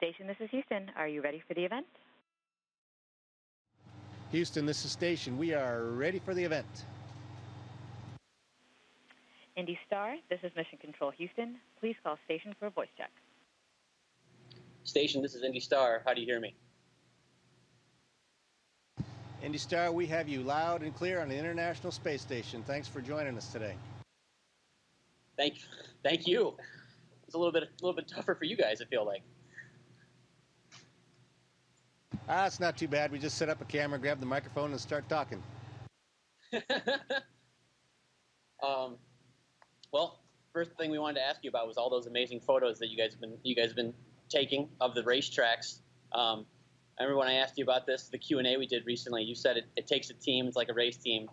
Station, this is Houston. Are you ready for the event? Houston, this is Station. We are ready for the event. IndyStar, this is Mission Control Houston. Please call Station for a voice check. Station, this is IndyStar. How do you hear me? IndyStar, we have you loud and clear on the International Space Station. Thanks for joining us today. Thank you. It's a little bit tougher for you guys, I feel like. It's not too bad. We just set up a camera, grab the microphone, and start talking. Well, first thing we wanted to ask you about was all those amazing photos that you guys have been taking of the racetracks. I remember when I asked you about this, the Q&A we did recently, you said it takes a team, it's like a race team.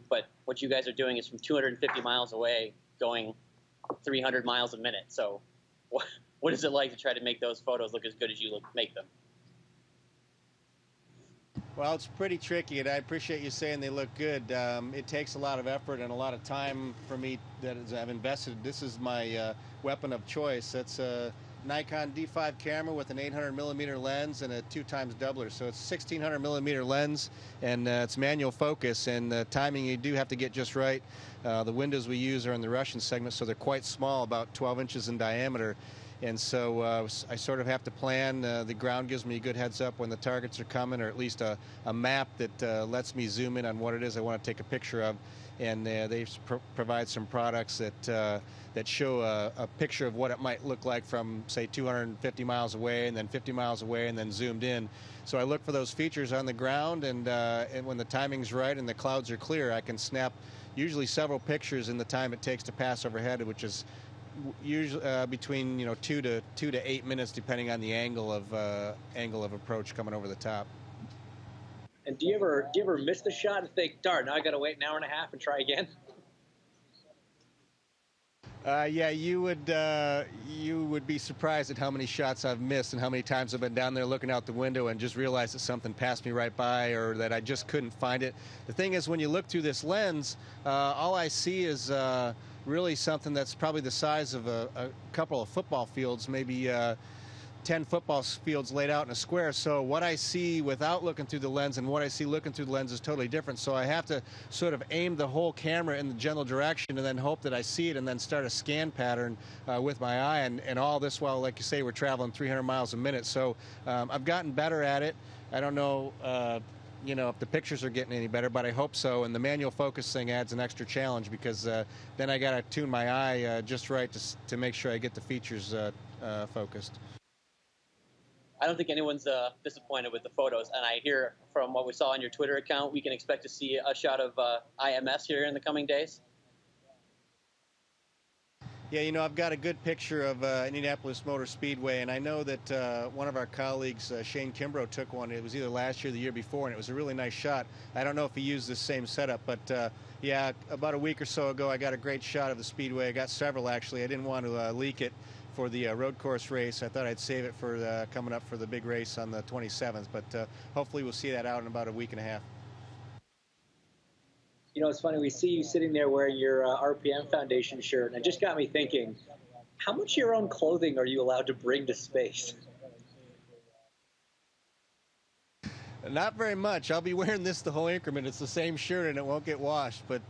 But what you guys are doing is from 250 miles away, going 300 miles a minute. So what is it like to try to make those photos look as good as you make them? Well, it's pretty tricky, and I appreciate you saying they look good. It takes a lot of effort and a lot of time for me that I've invested. This is my weapon of choice. It's a Nikon D5 camera with an 800 millimeter lens and a 2x doubler. So it's 1600 millimeter lens, and it's manual focus, and the timing you do have to get just right. The windows we use are in the Russian segment, so they're quite small, about 12 inches in diameter. And so I sort of have to plan. The ground gives me a good heads up when the targets are coming, or at least a map that lets me zoom in on what it is I want to take a picture of. And they provide some products that show a picture of what it might look like from, say, 250 miles away, and then 50 miles away, and then zoomed in. So I look for those features on the ground, and when the timing's right and the clouds are clear, I can snap usually several pictures in the time it takes to pass overhead, which is usually between 2 to 8 minutes, depending on the angle of approach coming over the top. And do you ever miss the shot and think, darn, now I got to wait an hour and a half and try again? Yeah, you would be surprised at how many shots I've missed and how many times I've been down there looking out the window and just realized that something passed me right by, or that I just couldn't find it. The thing is, when you look through this lens, all I see is really something that's probably the size of a couple of football fields, maybe 10 football fields laid out in a square. So what I see without looking through the lens and what I see looking through the lens is totally different. So I have to sort of aim the whole camera in the general direction and then hope that I see it, and then start a scan pattern with my eye. And all this while, like you say, we're traveling 300 miles a minute. So I've gotten better at it. I don't know if the pictures are getting any better, but I hope so. And the manual focus thing adds an extra challenge, because then I got to tune my eye just right to make sure I get the features focused. I don't think anyone's disappointed with the photos, and I hear from what we saw on your Twitter account, we can expect to see a shot of IMS here in the coming days. Yeah, I've got a good picture of Indianapolis Motor Speedway, and I know that one of our colleagues, Shane Kimbrough, took one. It was either last year or the year before, and it was a really nice shot. I don't know if he used the same setup, but yeah, about a week or so ago, I got a great shot of the Speedway. I got several, actually. I didn't want to leak it for the road course race. I thought I'd save it for coming up for the big race on the 27th, but hopefully we'll see that out in about a week and a half. It's funny, we see you sitting there wearing your RPM Foundation shirt, and it just got me thinking, how much of your own clothing are you allowed to bring to space? Not very much. I'll be wearing this the whole increment. It's the same shirt, and it won't get washed. But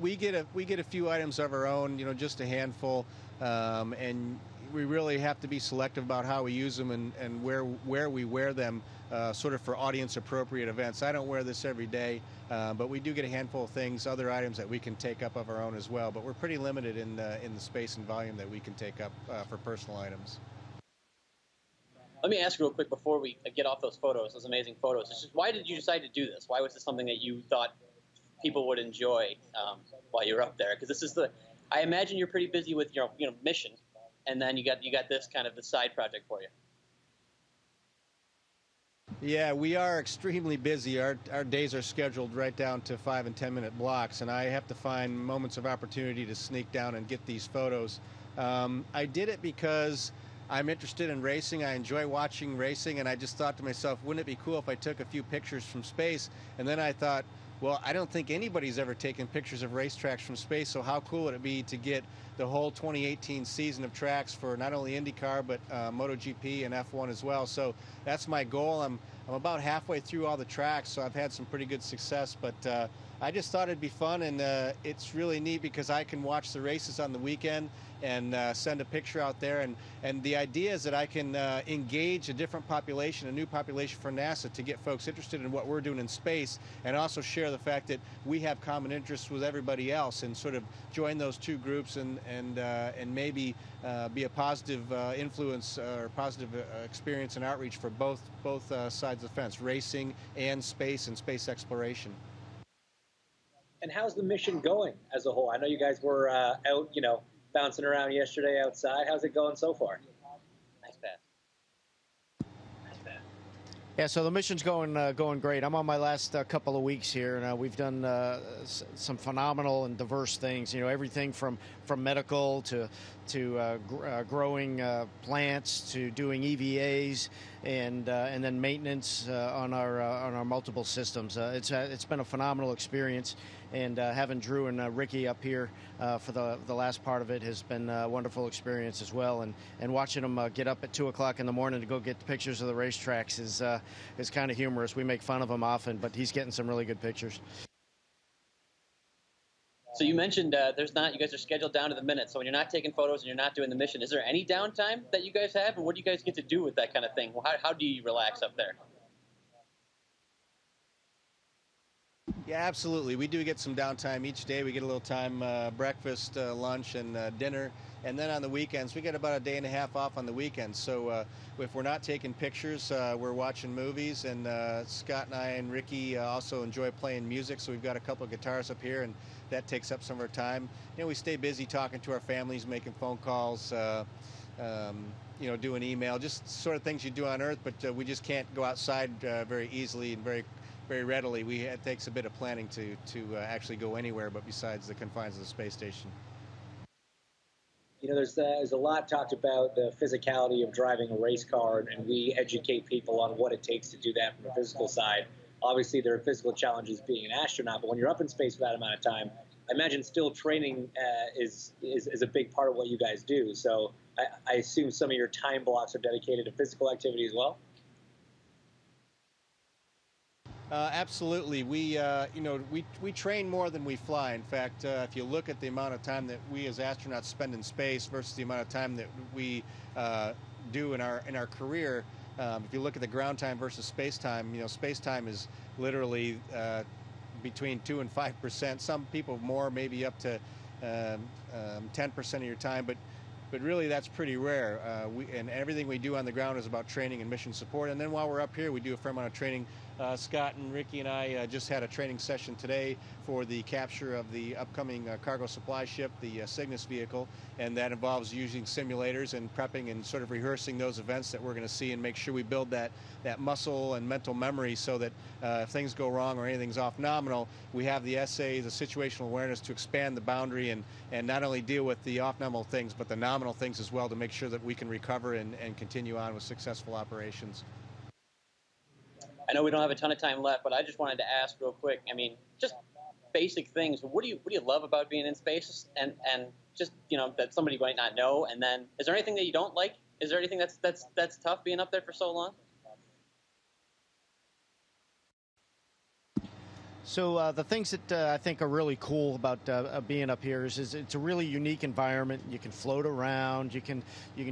we get a few items of our own, just a handful, and we really have to be selective about how we use them and where we wear them, sort of for audience-appropriate events. I don't wear this every day, but we do get a handful of things, other items that we can take up of our own as well. But we're pretty limited in the space and volume that we can take up for personal items. Let me ask you real quick before we get off those photos, those amazing photos. It's just, why did you decide to do this? Why was this something that you thought people would enjoy while you're up there? Because this is I imagine you're pretty busy with your mission, and then you got this kind of the side project for you. Yeah, we are extremely busy. Our days are scheduled right down to 5 and 10 minute blocks, and I have to find moments of opportunity to sneak down and get these photos. I did it because I'm interested in racing. I enjoy watching racing, and I just thought to myself, wouldn't it be cool if I took a few pictures from space? And then I thought, well, I don't think anybody's ever taken pictures of racetracks from space, so how cool would it be to get the whole 2018 season of tracks for not only IndyCar but MotoGP and F1 as well. So that's my goal. I'm about halfway through all the tracks, so I've had some pretty good success. But I just thought it'd be fun, and it's really neat because I can watch the races on the weekend and send a picture out there. And the idea is that I can engage a different population, a new population for NASA, to get folks interested in what we're doing in space, and also share the fact that we have common interests with everybody else, and sort of join those two groups and maybe be a positive influence or positive experience and outreach for both sides of the fence, racing and space exploration. And how's the mission going as a whole? I know you guys were out, bouncing around yesterday outside. How's it going so far? Nice pass. Yeah, so the mission's going great. I'm on my last couple of weeks here, and we've done some phenomenal and diverse things. Everything from medical to growing plants to doing EVAs and then maintenance on our multiple systems. It's been a phenomenal experience, and having Drew and Ricky up here for the last part of it has been a wonderful experience as well. And watching them get up at 2 o'clock in the morning to go get pictures of the racetracks is kind of humorous. We make fun of him often, but he's getting some really good pictures. So you mentioned you guys are scheduled down to the minute. So when you're not taking photos and you're not doing the mission, is there any downtime that you guys have? And what do you guys get to do with that kind of thing? How do you relax up there? Yeah, absolutely. We do get some downtime each day. We get a little time, breakfast, lunch, and dinner. And then on the weekends, we get about a day and a half off on the weekends. So if we're not taking pictures, we're watching movies. And Scott and I and Ricky also enjoy playing music. So we've got a couple of guitars up here, and that takes up some of our time. We stay busy talking to our families, making phone calls, doing email, just sort of things you do on Earth. But we just can't go outside very easily and very readily. It takes a bit of planning to actually go anywhere but besides the confines of the space station. There's a lot talked about the physicality of driving a race car, and we educate people on what it takes to do that from the physical side. Obviously, there are physical challenges being an astronaut, but when you're up in space for that amount of time, I imagine still training is a big part of what you guys do. So I assume some of your time blocks are dedicated to physical activity as well? Absolutely. We train more than we fly. In fact, if you look at the amount of time that we as astronauts spend in space versus the amount of time that we do in our career, if you look at the ground time versus space time, space time is literally between 2 and 5%. Some people more, maybe up to 10% of your time, but really that's pretty rare. And everything we do on the ground is about training and mission support. And then while we're up here, we do a fair amount of training. Scott and Ricky and I just had a training session today for the capture of the upcoming cargo supply ship, the Cygnus vehicle, and that involves using simulators and prepping and sort of rehearsing those events that we're going to see, and make sure we build that muscle and mental memory so that if things go wrong or anything's off nominal, we have the essays, the situational awareness to expand the boundary and not only deal with the off nominal things but the nominal things as well, to make sure that we can recover and continue on with successful operations. I know we don't have a ton of time left, but I just wanted to ask real quick. I mean, just basic things. What do you love about being in space, and just that somebody might not know? And then, is there anything that you don't like? Is there anything that's tough being up there for so long? So the things that I think are really cool about being up here is it's a really unique environment. You can float around. You can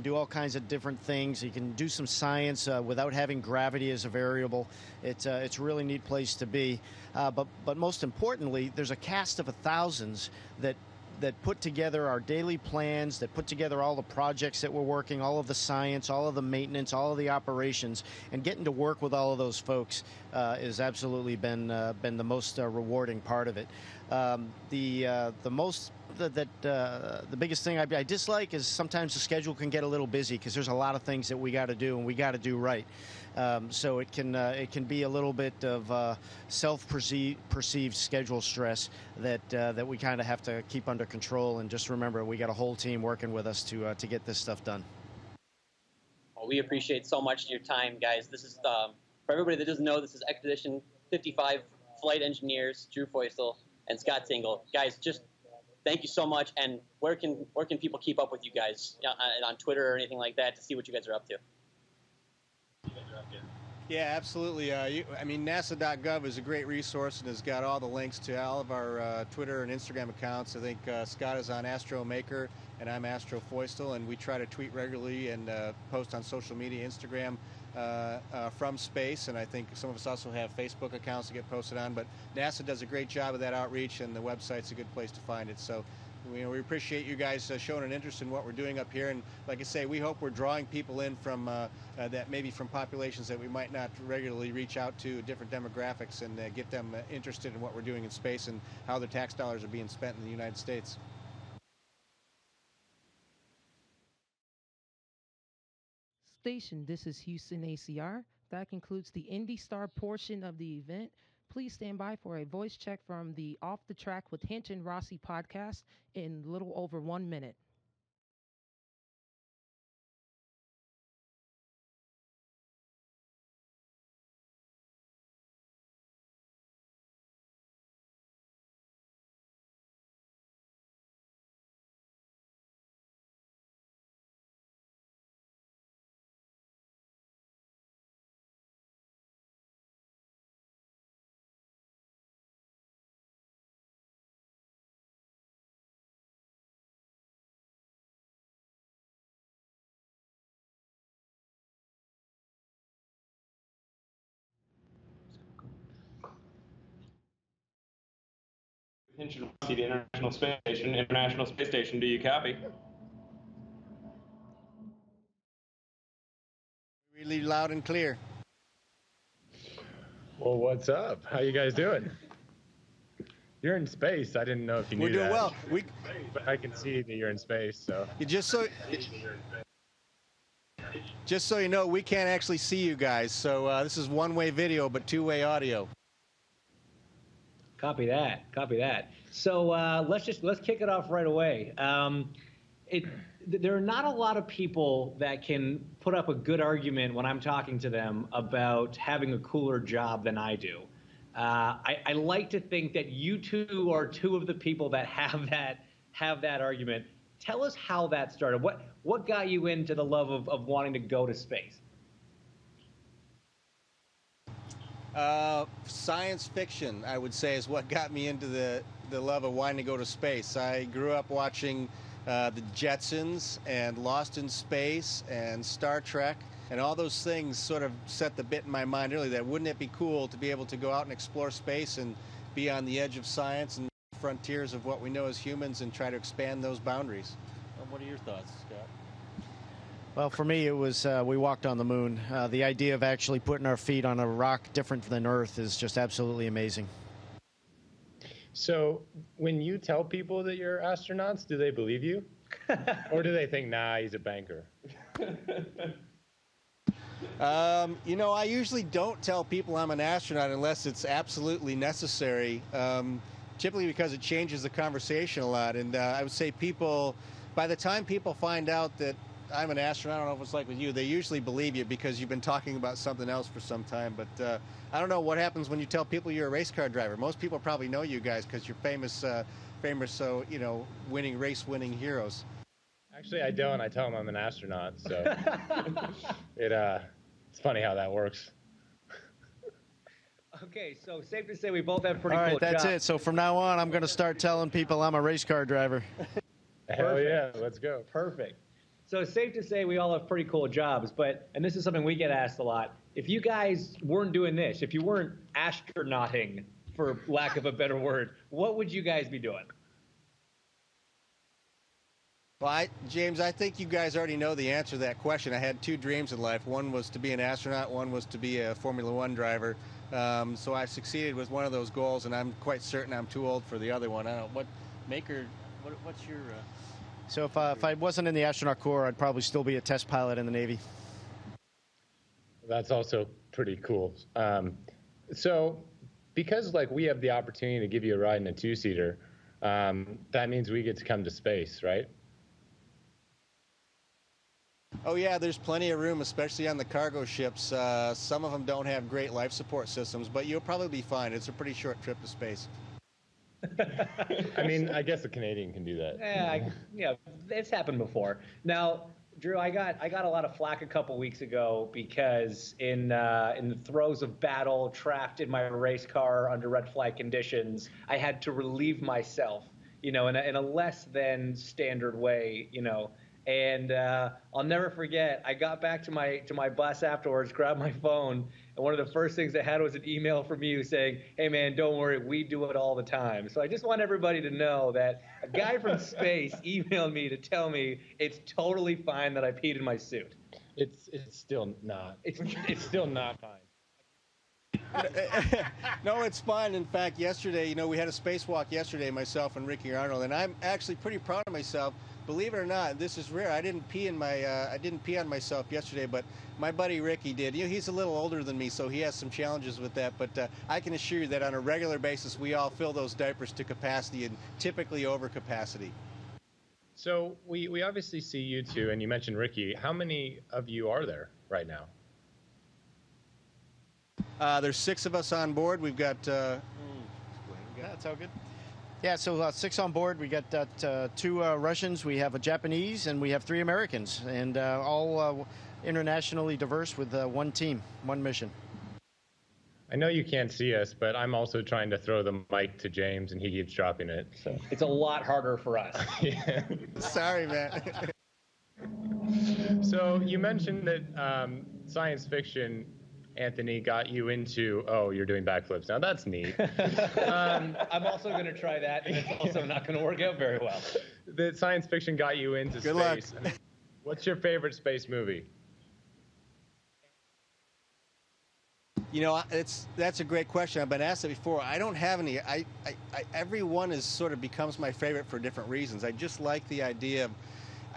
do all kinds of different things. You can do some science without having gravity as a variable. It's a really neat place to be. But most importantly, there's a cast of thousands that put together our daily plans, that put together all the projects that we're working, all of the science, all of the maintenance, all of the operations, and getting to work with all of those folks has absolutely been the most rewarding part of it. The biggest thing I dislike is sometimes the schedule can get a little busy because there's a lot of things that we got to do and we got to do right. So it can be a little bit of self-perceived schedule stress that we kind of have to keep under control, and just remember we got a whole team working with us to get this stuff done. Well, we appreciate so much your time, guys. This is for everybody that doesn't know, this is Expedition 55 flight engineers Drew Feustel and Scott Tingle. Guys, just thank you so much. And where can people keep up with you guys on Twitter or anything like that to see what you guys are up to? Yeah, absolutely. I mean, NASA.gov is a great resource and has got all the links to all of our Twitter and Instagram accounts. I think Scott is on Astromaker and I'm Astro Foistel, and we try to tweet regularly and post on social media, Instagram from space, and I think some of us also have Facebook accounts to get posted on. But NASA does a great job of that outreach, and the website's a good place to find it. So we appreciate you guys showing an interest in what we're doing up here, and like I say, we hope we're drawing people in from that maybe from populations that we might not regularly reach out to, different demographics, and get them interested in what we're doing in space and how their tax dollars are being spent in the United States. Station, this is Houston ACR. That concludes the IndyStar portion of the event. Please stand by for a voice check from the Off the Track with Hinch and Rossi podcast in a little over 1 minute. Hinch and Rossi, the International Space Station. Do you copy? Really loud and clear. Well, what's up? How you guys doing? You're in space. I didn't know if you knew that. We're doing well. But I can see that you're in space. So just so you know, we can't actually see you guys. So this is one-way video, but two-way audio. Copy that. Copy that. So let's kick it off right away. There are not a lot of people that can put up a good argument when I'm talking to them about having a cooler job than I do. I like to think that you two are two of the people that have that argument. Tell us how that started. What got you into the love of wanting to go to space? Science fiction, I would say, is what got me into the love of wanting to go to space. I grew up watching the Jetsons and Lost in Space and Star Trek, and all those things sort of set the bit in my mind early that wouldn't it be cool to be able to go out and explore space and be on the edge of science and frontiers of what we know as humans and try to expand those boundaries. What are your thoughts, Scott? Well, for me, it was we walked on the moon. The idea of actually putting our feet on a rock different than Earth is just absolutely amazing. So when you tell people that you're astronauts, do they believe you? Or do they think, nah, he's a banker? You know, I usually don't tell people I'm an astronaut unless it's absolutely necessary, typically because it changes the conversation a lot. And I would say by the time people find out that I'm an astronaut, I don't know if it's like with you, they usually believe you because you've been talking about something else for some time. But I don't know what happens when you tell people you're a race car driver. Most people probably know you guys because you're famous, you know, race-winning heroes. Actually, I don't. I tell them I'm an astronaut. So it's funny how that works. Okay, so safe to say we both have pretty cool jobs. All right, that's it. So from now on, I'm going to start telling people I'm a race car driver. Hell yeah, let's go. Perfect. So it's safe to say we all have pretty cool jobs, and this is something we get asked a lot, if you guys weren't doing this, if you weren't astronauting, for lack of a better word, what would you guys be doing? Well, James, I think you guys already know the answer to that question. I had two dreams in life. One was to be an astronaut, one was to be a Formula One driver. So I succeeded with one of those goals, and I'm quite certain I'm too old for the other one. I don't know. What's your... So if I wasn't in the astronaut corps, I'd probably still be a test pilot in the Navy. That's also pretty cool. So because we have the opportunity to give you a ride in a two-seater, that means we get to come to space, right? Oh yeah, there's plenty of room, especially on the cargo ships. Some of them don't have great life support systems, but you'll probably be fine. It's a pretty short trip to space. I mean, I guess a Canadian can do that. Yeah, it's happened before. Now, Drew, I got a lot of flack a couple weeks ago because in the throes of battle, trapped in my race car under red flag conditions, I had to relieve myself, in a less than standard way, And I'll never forget. I got back to my bus afterwards, grabbed my phone, and one of the first things I had was an email from you saying, "Hey man, don't worry, we do it all the time." So I just want everybody to know that a guy from space emailed me to tell me it's totally fine that I peed in my suit. It's still not. It's still not fine. No, it's fine. In fact, yesterday, we had a spacewalk yesterday, myself and Ricky Arnold, and I'm actually pretty proud of myself. Believe it or not, this is rare. I didn't pee on myself yesterday, but my buddy Ricky did. He's a little older than me, so he has some challenges with that. But I can assure you that on a regular basis, we all fill those diapers to capacity and typically over capacity. So we obviously see you two, and you mentioned Ricky. How many of you are there right now? There's 6 of us on board. We've got. That's all good. Yeah, so 6 on board. We got 2 Russians, we have a Japanese, and we have 3 Americans, and all internationally diverse with 1 team, 1 mission. I know you can't see us, but I'm also trying to throw the mic to James, and he keeps dropping it. So it's a lot harder for us. Yeah. Sorry, man. So you mentioned that science fiction, Anthony, got you into, you're doing backflips. Now that's neat. I'm also going to try that, and it's also not going to work out very well. The science fiction got you into Good space. luck. What's your favorite space movie? That's a great question. I've been asked it before. I don't have any. Every one is sort of becomes my favorite for different reasons. I just like the idea of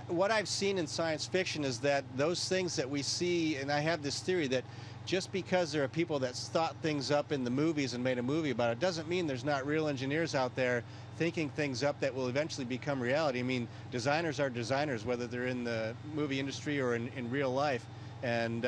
what I've seen in science fiction is that those things that we see, and I have this theory that just because there are people that thought things up in the movies and made a movie about it doesn't mean there's not real engineers out there thinking things up that will eventually become reality. I mean, designers are designers, whether they're in the movie industry or in real life. And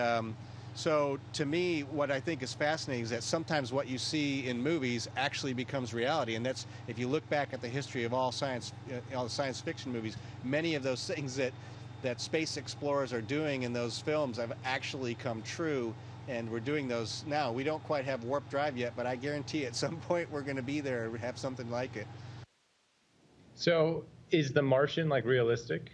so to me, what I think is fascinating is that sometimes what you see in movies actually becomes reality. And that's, if you look back at the history of all the science fiction movies, many of those things that space explorers are doing in those films have actually come true. And we're doing those now. We don't quite have warp drive yet, but I guarantee at some point we're going to be there or have something like it. So is The Martian like realistic?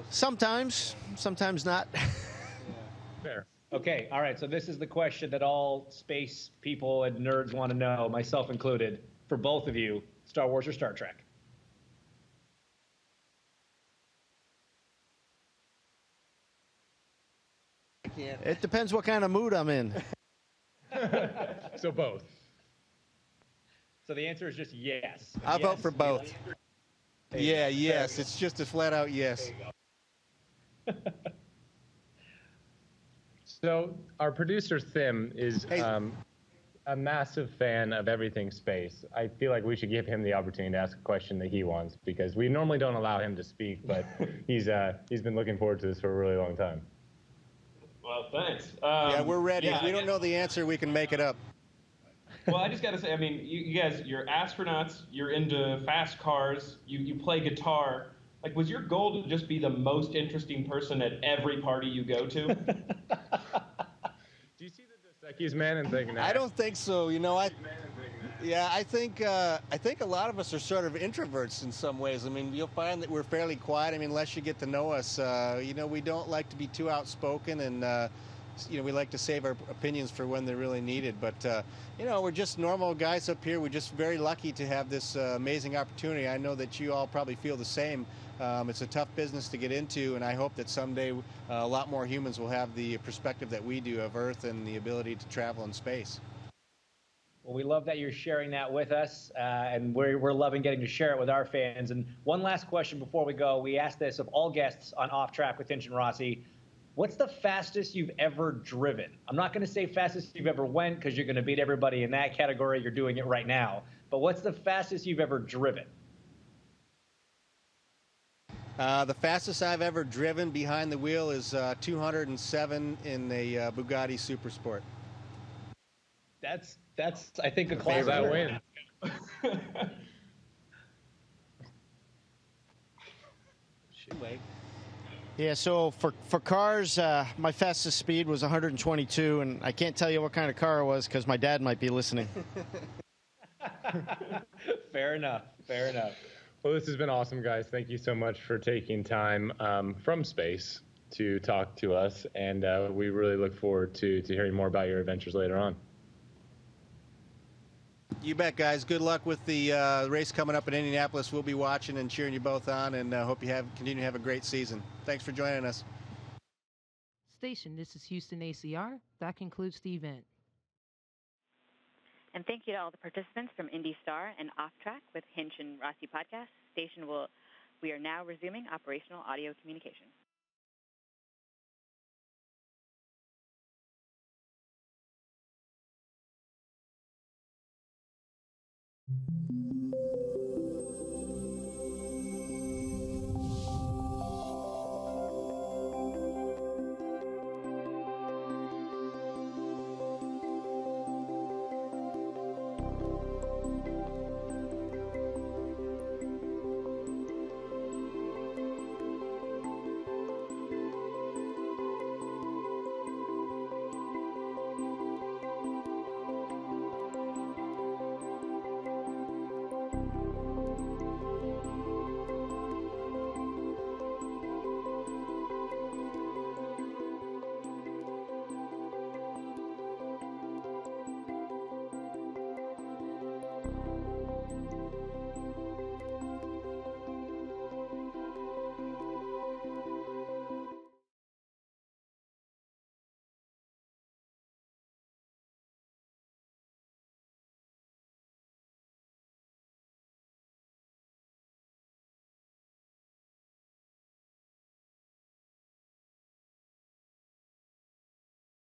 Sometimes not. Fair. Okay, all right, so this is the question that all space people and nerds want to know, myself included, for both of you, Star Wars or Star Trek? It depends what kind of mood I'm in. So both. So the answer is just yes. I'll vote for both. Yeah, yes. It's just a flat out yes. So our producer Thim is a massive fan of everything space. I feel like we should give him the opportunity to ask a question that he wants, because we normally don't allow him to speak, but he's been looking forward to this for a really long time. Well, thanks. Yeah, we're ready. Yeah, if we don't know the answer, we can make it up. Well, I just got to say, I mean, you guys, you're astronauts, you're into fast cars, you play guitar. Like, was your goal to just be the most interesting person at every party you go to? Do you see the Dos Equis man and think, nah? I don't think so. I think a lot of us are sort of introverts in some ways. I mean, you'll find that we're fairly quiet. I mean, unless you get to know us, we don't like to be too outspoken, and we like to save our opinions for when they're really needed. But we're just normal guys up here. We're just very lucky to have this amazing opportunity. I know that you all probably feel the same. It's a tough business to get into, and I hope that someday a lot more humans will have the perspective that we do of Earth and the ability to travel in space. Well, we love that you're sharing that with us, and we're loving getting to share it with our fans. And one last question before we go. We asked this of all guests on Off Track with Hinch and Rossi. What's the fastest you've ever driven? I'm not going to say fastest you've ever went, because you're going to beat everybody in that category. You're doing it right now. But what's the fastest you've ever driven? The fastest I've ever driven behind the wheel is 207 in a Bugatti Super Sport. That's I think a closeout win. Yeah, so for cars, my fastest speed was 122, and I can't tell you what kind of car it was because my dad might be listening. Fair enough. Well, this has been awesome, guys. Thank you so much for taking time from space to talk to us, and we really look forward to hearing more about your adventures later on. You bet, guys. Good luck with the race coming up in Indianapolis. We'll be watching and cheering you both on, and hope you continue to have a great season. Thanks for joining us. Station, this is Houston ACR. That concludes the event. And thank you to all the participants from IndyStar and Off Track with Hinch and Rossi podcast. We are now resuming operational audio communication.